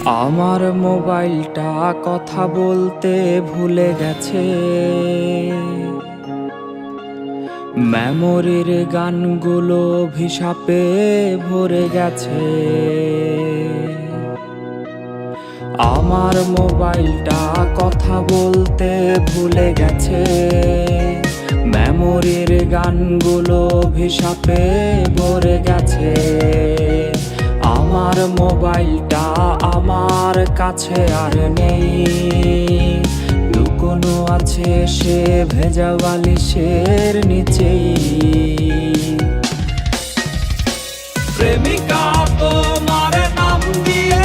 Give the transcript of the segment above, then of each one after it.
আমার মোবাইলটা কথা বলতে ভুলে গেছে, মেমোরির গানগুলো অভিশাপে ভরে গেছে। আমার মোবাইলটা কথা বলতে ভুলে গেছে, মেমোরির গানগুলো অভিশাপে ভরে গেছে। আমার মোবাইলটা আমার কাছে আর নেই, লুকোনো আছে সে ভেজা বালিশের নিচেই। প্রেমিকা তোমার নাম দিয়ে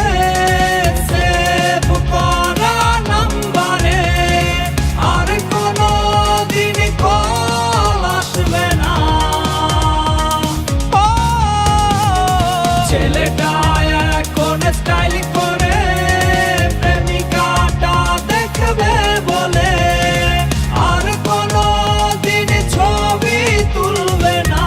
সেভ করা নাম্বারে আর কোনো দিন কল আসবে না। ছেলেটা এখন স্টাইল করে প্রেমিকাটা দেখবে বলে আর কোনো দিন ছবি তুলবে না।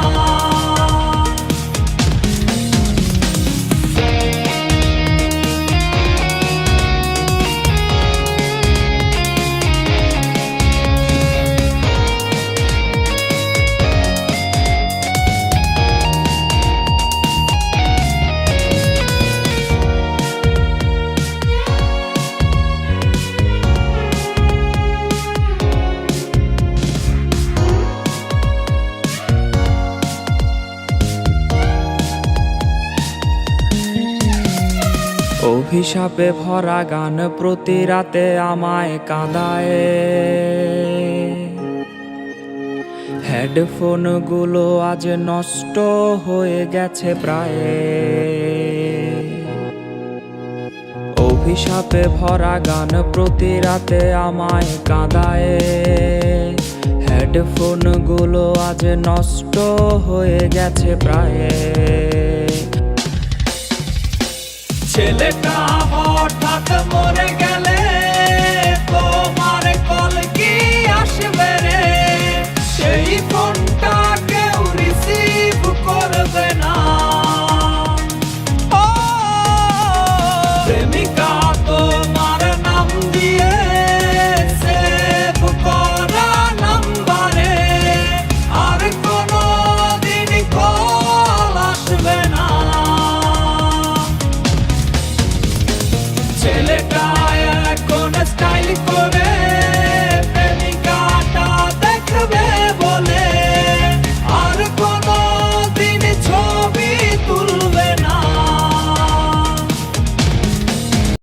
অভিশাপে ভরা গান প্রতি রাতে আমায় কাঁদায়, হেডফোন গুলো আজ নষ্ট হয়ে গেছে প্রায়। অভিশাপে ভরা গান প্রতি রাতে আমায় কাঁদায়, হেডফোন গুলো আজ নষ্ট হয়ে গেছে প্রায়। ছেলেটা